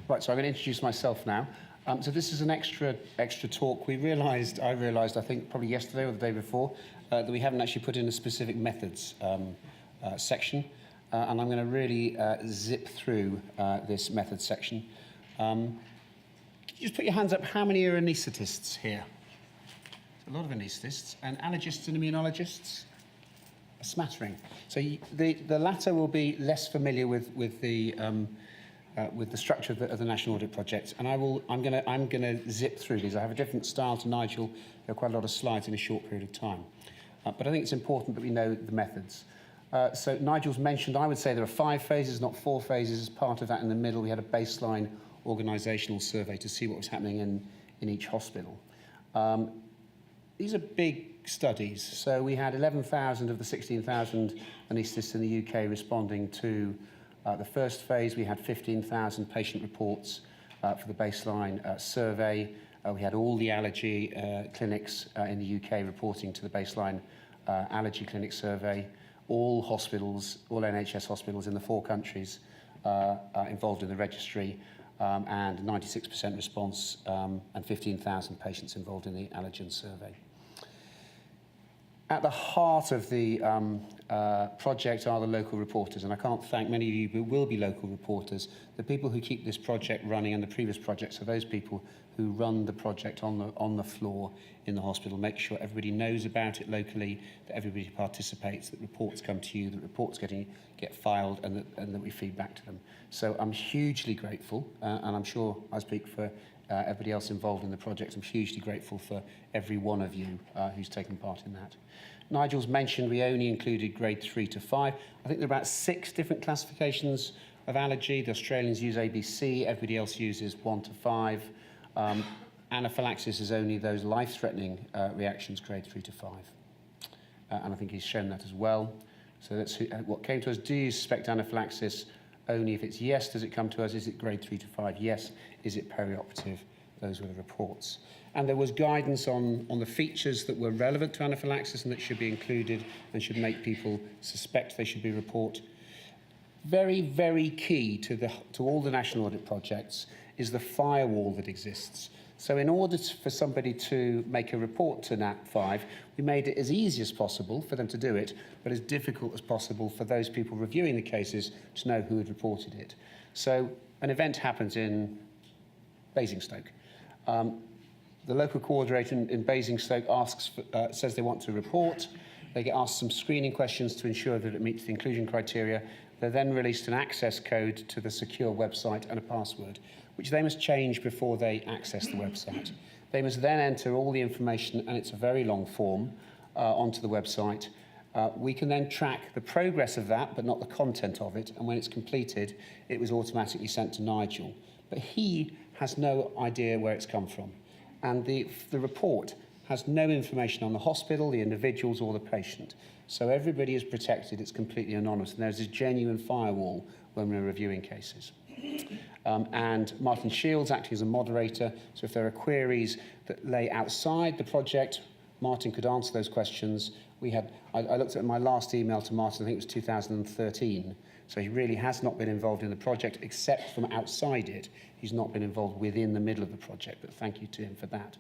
Right, so I'm going to introduce myself now. So this is an extra talk. I realised, I think probably yesterday or the day before, that we haven't actually put in a specific methods section, and I'm going to really zip through this methods section. Could you just put your hands up? How many are anaesthetists here? A lot of anaesthetists. And allergists and immunologists? A smattering. So the latter will be less familiar with the structure of the National Audit Project, and I'm going to zip through these. I have a different style to Nigel. There are quite a lot of slides in a short period of time, but I think it's important that we know the methods. So Nigel's mentioned, I would say there are 5 phases, not 4 phases. As part of that, in the middle, we had a baseline organisational survey to see what was happening in each hospital. These are big studies. So we had 11,000 of the 16,000 anaesthetists in the UK responding to the first phase. We had 15,000 patient reports for the baseline survey. We had all the allergy clinics in the UK reporting to the baseline allergy clinic survey. All hospitals, all NHS hospitals in the 4 countries involved in the registry, and 96% response, and 15,000 patients involved in the allergen survey. At the heart of the project are the local reporters, and I can't thank many of you who will be local reporters. The people who keep this project running and the previous projects are those people who run the project on the floor in the hospital, make sure everybody knows about it locally, that everybody participates, that reports come to you, that reports get filed, and that we feed back to them. So I'm hugely grateful, and I'm sure I speak for everybody else involved in the project. I'm hugely grateful for every one of you who's taken part in that. Nigel's mentioned we only included grade 3 to 5. I think there are about 6 different classifications of allergy. The Australians use ABC, everybody else uses 1 to 5. Anaphylaxis is only those life-threatening reactions, grade 3 to 5. And I think he's shown that as well. So that's what came to us. Do you suspect anaphylaxis? Only if it's yes, does it come to us? Is it grade 3 to 5? Yes. Is it perioperative? Those were the reports. And there was guidance on the features that were relevant to anaphylaxis and that should be included and should make people suspect they should be report. Very, very key to all the national audit projects is the firewall that exists. So in order for somebody to make a report to NAP5, we made it as easy as possible for them to do it, but as difficult as possible for those people reviewing the cases to know who had reported it. So an event happens in Basingstoke. The local coordinator in Basingstoke says they want to report. They get asked some screening questions to ensure that it meets the inclusion criteria. They're then released an access code to the secure website and a password, which they must change before they access the website. They must then enter all the information, and it's a very long form, onto the website. We can then track the progress of that, but not the content of it, and when it's completed, it was automatically sent to Nigel. But he has no idea where it's come from. And the report has no information on the hospital, the individuals, or the patient. So everybody is protected, it's completely anonymous, and there's a genuine firewall when we're reviewing cases. And Martin Shields acting as a moderator, so if there are queries that lay outside the project, Martin could answer those questions. I looked at my last email to Martin, I think it was 2013, so he really has not been involved in the project except from outside it. He's not been involved within the middle of the project, but thank you to him for that.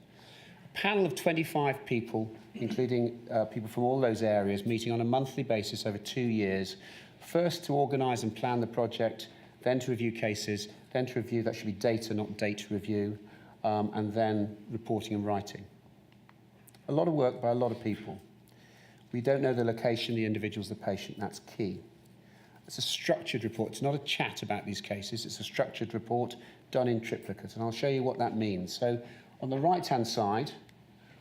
A panel of 25 people, including people from all those areas, meeting on a monthly basis over 2 years, first to organise and plan the project, then to review cases, then to review, that should be data, not date review, and then reporting and writing. A lot of work by a lot of people. We don't know the location, the individuals, the patient, that's key. It's a structured report. It's not a chat about these cases. It's a structured report done in triplicate, and I'll show you what that means. So on the right-hand side,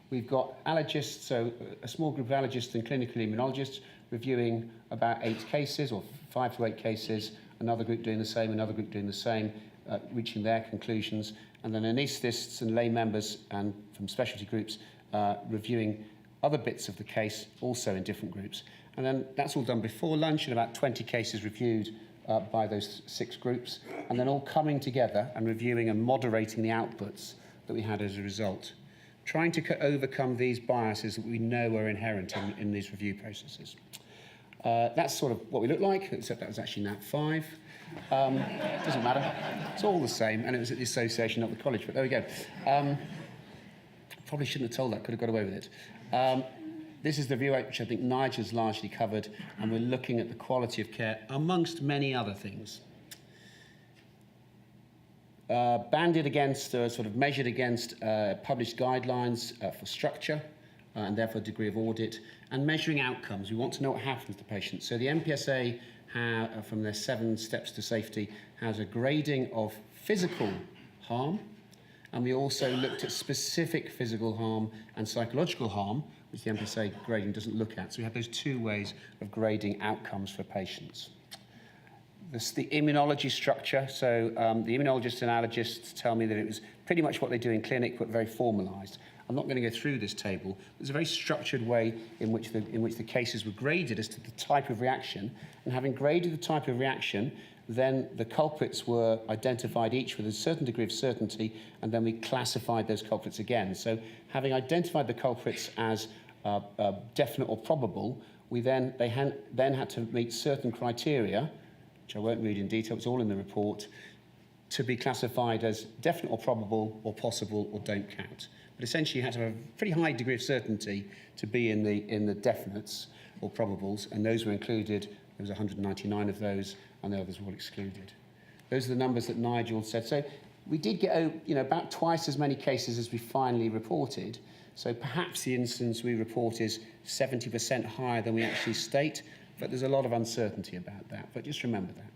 we've got allergists, so a small group of allergists and clinical immunologists reviewing about 8 cases, or 5 to 8 cases, another group doing the same, another group doing the same, reaching their conclusions, and then anaesthetists and lay members and from specialty groups reviewing other bits of the case, also in different groups. And then that's all done before lunch, and about 20 cases reviewed by those 6 groups, and then all coming together and reviewing and moderating the outputs that we had as a result. Trying to overcome these biases that we know are inherent in these review processes. That's sort of what we look like, except that was actually NAP5. Doesn't matter. It's all the same, and it was at the association, not the college, but there we go. Probably shouldn't have told that, could have got away with it. This is the view which I think Nigel's largely covered, and we're looking at the quality of care amongst many other things. Banded against, sort of measured against published guidelines for structure and therefore degree of audit, and measuring outcomes. We want to know what happens to patients. So the MPSA, from their 7 steps to safety, has a grading of physical harm, and we also looked at specific physical harm and psychological harm, which the MPSA grading doesn't look at. So we have those 2 ways of grading outcomes for patients. The immunology structure, so the immunologists and allergists tell me that it was pretty much what they do in clinic, but very formalised. I'm not going to go through this table. There's a very structured way in which the cases were graded as to the type of reaction, and having graded the type of reaction, then the culprits were identified each with a certain degree of certainty, and then we classified those culprits again. So having identified the culprits as definite or probable, they then had to meet certain criteria, which I won't read in detail, it's all in the report, to be classified as definite or probable or possible or don't count. But essentially you had to have a pretty high degree of certainty to be in the definites or probables, and those were included. There was 199 of those, and the others were all excluded. Those are the numbers that Nigel said. So we did get about twice as many cases as we finally reported. So perhaps the incidence we report is 70% higher than we actually state, but there's a lot of uncertainty about that. But just remember that.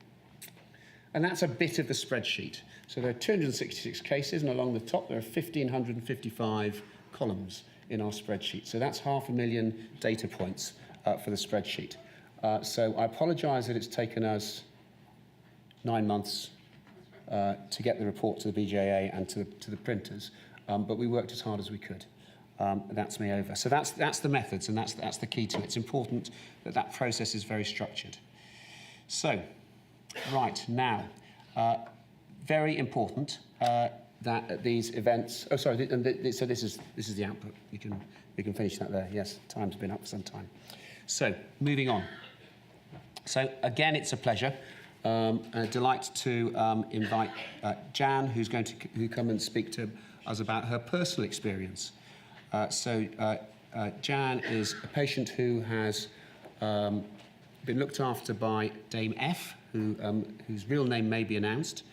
And that's a bit of the spreadsheet. So there are 266 cases, and along the top there are 1,555 columns in our spreadsheet. So that's 500,000 data points for the spreadsheet. So I apologise that it's taken us 9 months to get the report to the BJA and to the printers, but we worked as hard as we could. That's me over. So that's the methods, and that's the key to it. It's important that that process is very structured. So, right now, very important that at these events. Oh, sorry. So this is the output. We can finish that there. Yes, time's been up for some time. So moving on. So again, it's a pleasure. A delight to invite Jan, who's going to come and speak to us about her personal experience. Jan is a patient who has been looked after by Dame F, whose real name may be announced.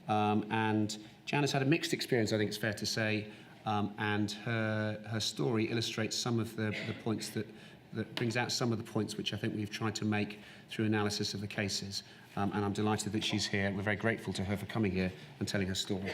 And Jan has had a mixed experience, I think it's fair to say, and her story illustrates some of the points that brings out some of the points which I think we've tried to make through analysis of the cases. And I'm delighted that she's here. We're very grateful to her for coming here and telling her story.